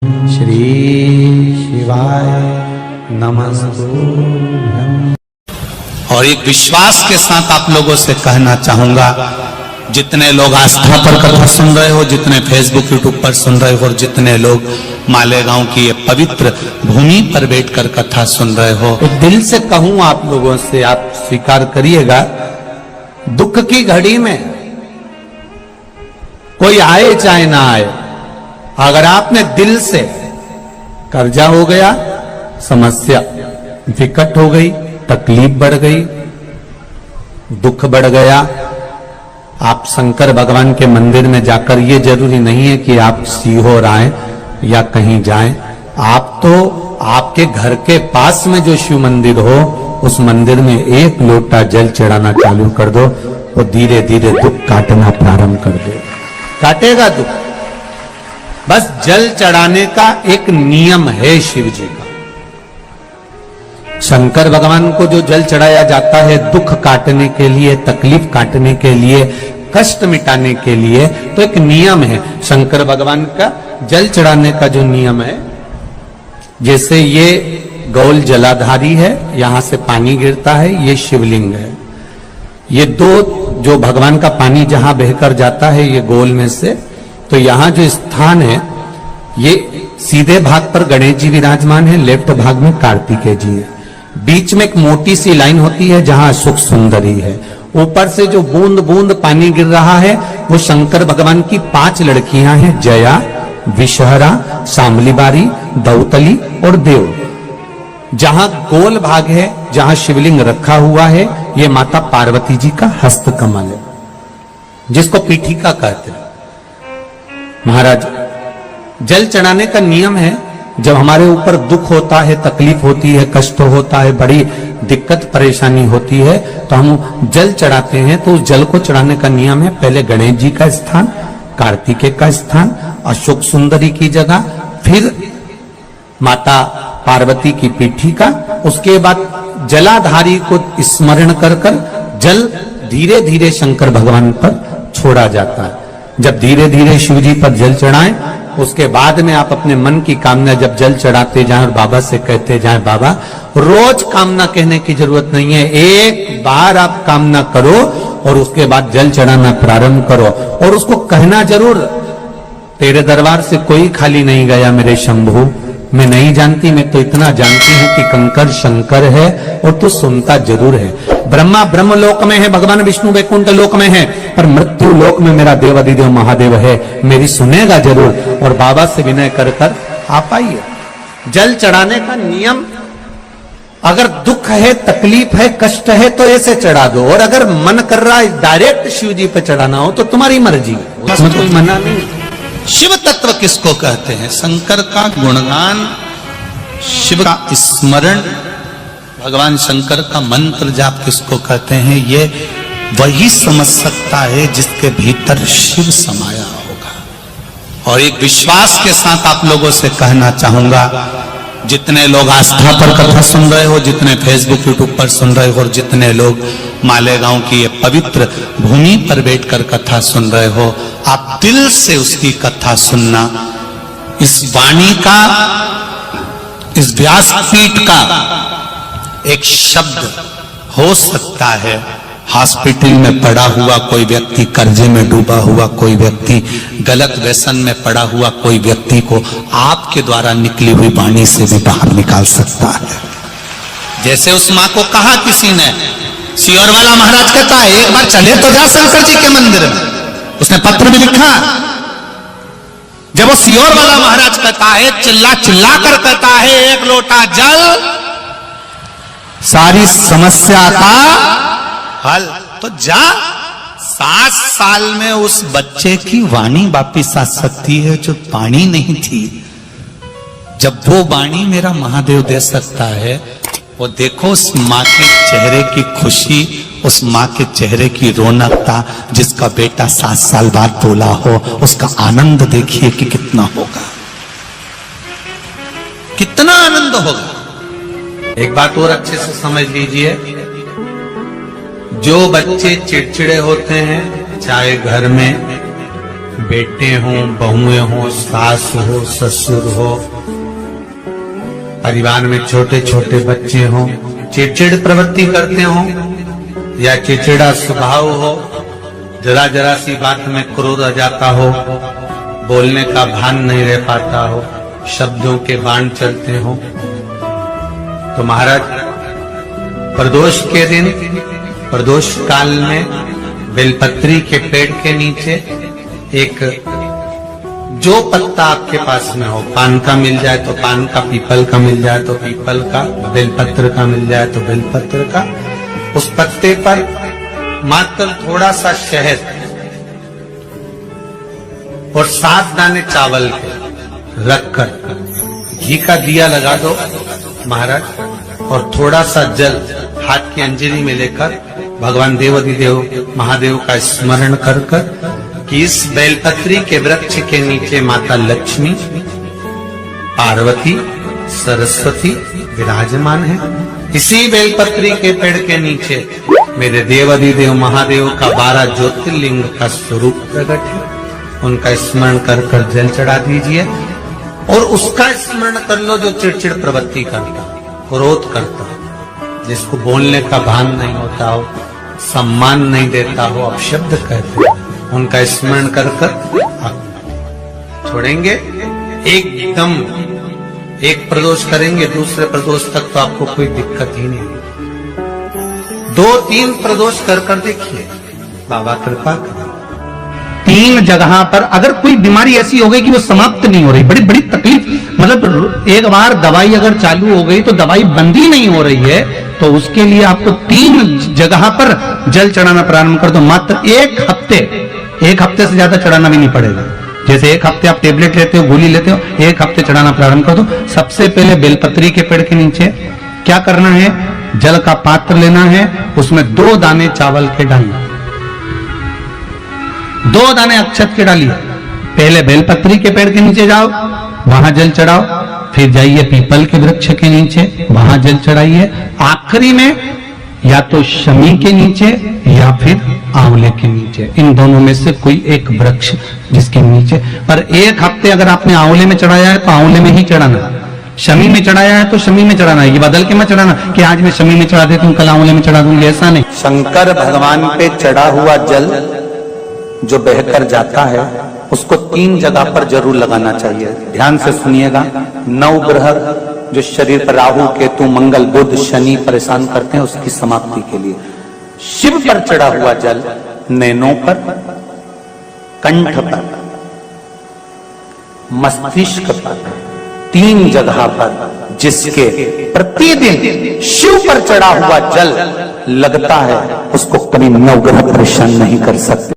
श्री शिवाय नमस्तुभ्यं। और एक विश्वास के साथ आप लोगों से कहना चाहूंगा, जितने लोग आस्था पर कथा सुन रहे हो, जितने फेसबुक यूट्यूब पर सुन रहे हो, और जितने लोग मालेगांव की ये पवित्र भूमि पर बैठकर कथा सुन रहे हो, तो दिल से कहूं आप लोगों से, आप स्वीकार करिएगा, दुख की घड़ी में कोई आए चाहे ना आए, अगर आपने दिल से, कर्जा हो गया, समस्या विकट हो गई, तकलीफ बढ़ गई, दुख बढ़ गया, आप शंकर भगवान के मंदिर में जाकर, ये जरूरी नहीं है कि आप सीहोर आए या कहीं जाएं, आप तो आपके घर के पास में जो शिव मंदिर हो, उस मंदिर में एक लोटा जल चढ़ाना चालू कर दो, और धीरे धीरे दुख काटना प्रारंभ कर दो, काटेगा दुख। बस जल चढ़ाने का एक नियम है शिव जी का। शंकर भगवान को जो जल चढ़ाया जाता है दुख काटने के लिए, तकलीफ काटने के लिए, कष्ट मिटाने के लिए, तो एक नियम है शंकर भगवान का जल चढ़ाने का जो नियम है। जैसे ये गौल जलाधारी है, यहां से पानी गिरता है, ये शिवलिंग है। ये दो जो भगवान का पानी जहां बहकर जाता है ये गोल में से, तो यहां जो स्थान है, ये सीधे भाग पर गणेश जी विराजमान है, लेफ्ट भाग में कार्तिकेय जी है, बीच में एक मोटी सी लाइन होती है जहां सुख सुंदरी है, ऊपर से जो बूंद बूंद पानी गिर रहा है वो शंकर भगवान की 5 लड़कियां हैं, जया, विषहरा, शामलीबारी, दौतली और देव। जहां गोल भाग है, जहां शिवलिंग रखा हुआ है, ये माता पार्वती जी का हस्त कमल है, जिसको पीठिका कहते हैं। महाराज, जल चढ़ाने का नियम है, जब हमारे ऊपर दुख होता है, तकलीफ होती है, कष्ट होता है, बड़ी दिक्कत परेशानी होती है, तो हम जल चढ़ाते हैं। तो उस जल को चढ़ाने का नियम है, पहले गणेश जी का स्थान, कार्तिकेय का स्थान, अशोक सुंदरी की जगह, फिर माता पार्वती की पीठिका, उसके बाद जलाधारी को स्मरण कर कर जल धीरे धीरे शंकर भगवान पर छोड़ा जाता है। जब धीरे धीरे शिव जी पर जल चढ़ाएं, उसके बाद में आप अपने मन की कामना जब जल चढ़ाते जाएं और बाबा से कहते जाएं, बाबा, रोज कामना कहने की जरूरत नहीं है, एक बार आप कामना करो और उसके बाद जल चढ़ाना प्रारंभ करो, और उसको कहना जरूर, तेरे दरबार से कोई खाली नहीं गया मेरे शंभू, मैं नहीं जानती, मैं तो इतना जानती हूं कि कंकर शंकर है, और तू सुनता जरूर है। ब्रह्मा ब्रह्म लोक में है, भगवान विष्णु वैकुंठ लोक में है, पर मृत्यु लोक में मेरा देवाधिदेव महादेव है, मेरी सुनेगा जरूर। और बाबा से विनय कर कर आप आइए। जल चढ़ाने का नियम, अगर दुख है, तकलीफ है, कष्ट है, तो ऐसे चढ़ा दो, और अगर मन कर रहा है डायरेक्ट शिव जी पे चढ़ाना हो तो तुम्हारी मर्जी है, उसमें कोई मना नहीं। शिव तत्व किसको कहते हैं? शंकर का गुणगान, शिव का स्मरण, भगवान शंकर का मंत्र जाप किसको कहते हैं? ये वही समझ सकता है जिसके भीतर शिव समाया होगा। और एक विश्वास के साथ आप लोगों से कहना चाहूंगा, जितने लोग आस्था पर कथा सुन रहे हो, जितने फेसबुक यूट्यूब पर सुन रहे हो, और जितने लोग मालेगांव की ये पवित्र भूमि पर बैठकर कथा सुन रहे हो, आप दिल से उसकी कथा सुनना। इस वाणी का, इस व्यासपीठ का एक शब्द हो सकता है, हॉस्पिटल में पड़ा हुआ कोई व्यक्ति, कर्जे में डूबा हुआ कोई व्यक्ति, गलत व्यसन में पड़ा हुआ कोई व्यक्ति को आपके द्वारा निकली हुई वाणी से भी बाहर निकाल सकता है। जैसे उस मां को कहा किसी ने, सीहोर वाला महाराज कहता है, एक बार चले तो जा शंकर जी के मंदिर में, उसने पत्र भी लिखा। जब वो सीहोर वाला महाराज कहता है, चिल्ला चिल्ला कर कहता है, एक लोटा जल सारी समस्या का हल, तो जा। 7 साल में उस बच्चे की वाणी वापिस आ सकती है जो वाणी नहीं थी। जब वो वाणी मेरा महादेव दे सकता है, वो देखो उस माँ के चेहरे की खुशी, उस माँ के चेहरे की रौनकता, जिसका बेटा 7 साल बाद बोला हो, उसका आनंद देखिए कि कितना होगा, कितना आनंद होगा। एक बात और अच्छे से समझ लीजिए, जो बच्चे चिड़चिड़े होते हैं, चाहे घर में बेटे हों, बहुएं हों, सास हो, ससुर हो, परिवार में छोटे छोटे बच्चे हों, चिड़चिड़ प्रवृत्ति करते हों या चिड़चिड़ा स्वभाव हो, जरा जरा सी बात में क्रोध आ जाता हो, बोलने का भान नहीं रह पाता हो, शब्दों के बाण चलते हो, तो महाराज प्रदोष के दिन, प्रदोष काल में बेलपत्री के पेड़ के नीचे एक जो पत्ता आपके पास में हो, पान का मिल जाए तो पान का, पीपल का मिल जाए तो पीपल का, बेलपत्र का मिल जाए तो बेलपत्र का, उस पत्ते पर मात्र थोड़ा सा शहद और 7 दाने चावल के रखकर घी का दिया लगा दो महाराज, और थोड़ा सा जल हाथ की अंजलि में लेकर भगवान देवाधिदेव महादेव का स्मरण कर कि इस बेलपत्री के वृक्ष के नीचे माता लक्ष्मी, पार्वती, सरस्वती विराजमान है। इसी बेलपत्री के पेड़ के नीचे मेरे देवाधिदेव महादेव का 12 ज्योतिर्लिंग का स्वरूप प्रकट है। उनका स्मरण कर जल चढ़ा दीजिए और उसका स्मरण कर लो जो चिड़चिड़ प्रवृत्ति करता, क्रोध करता, जिसको बोलने का भान नहीं होता हो, सम्मान नहीं देता हो, अपशब्द कहते हो, उनका स्मरण कर छोड़ेंगे। एकदम एक प्रदोष करेंगे, दूसरे प्रदोष तक तो आपको कोई दिक्कत ही नहीं। 2-3 प्रदोष कर देखिए, बाबा कृपा करें। 3 जगह पर अगर कोई बीमारी ऐसी हो गई कि वो समाप्त नहीं हो रही, बड़ी बड़ी तकलीफ, मतलब एक बार दवाई अगर चालू हो गई तो दवाई बंद ही नहीं हो रही है, तो उसके लिए आपको 3 जगह पर जल चढ़ाना प्रारंभ कर दो। मात्र 1 हफ्ते से ज्यादा चढ़ाना भी नहीं पड़ेगा। जैसे 1 हफ्ते आप टेबलेट लेते हो, गोली लेते हो, 1 हफ्ते चढ़ाना प्रारंभ कर दो। सबसे पहले बेलपत्री के पेड़ के नीचे क्या करना है, जल का पात्र लेना है, उसमें 2 दाने चावल के डालना, 2 दाने अक्षत के डालिए। पहले बेलपत्री के पेड़ के नीचे जाओ, वहां जल चढ़ाओ, फिर जाइए पीपल के वृक्ष के नीचे, वहां जल चढ़ाइए, आखिरी में या तो शमी के नीचे या फिर आंवले के नीचे, इन दोनों में से कोई एक वृक्ष जिसके नीचे। पर 1 हफ्ते अगर आपने आंवले में चढ़ाया है तो आंवले में ही चढ़ाना, शमी में चढ़ाया है तो शमी में चढ़ाना, ये बदल के मत चढ़ाना कि आज मैं शमी में चढ़ा देता हूं, कल आंवले में चढ़ा दूंगी, ऐसा नहीं। शंकर भगवान पे चढ़ा हुआ जल जो बहकर जाता है उसको 3 जगह पर जरूर लगाना चाहिए। ध्यान से सुनिएगा। 9 ग्रह जो शरीर पर राहु, केतु, मंगल, बुध, शनि परेशान करते हैं, उसकी समाप्ति के लिए शिव पर चढ़ा हुआ जल नैनों पर, कंठ पर, मस्तिष्क पर, 3 जगह पर, जिसके प्रतिदिन शिव पर चढ़ा हुआ जल लगता है उसको कभी 9 ग्रह परेशान नहीं कर सकते।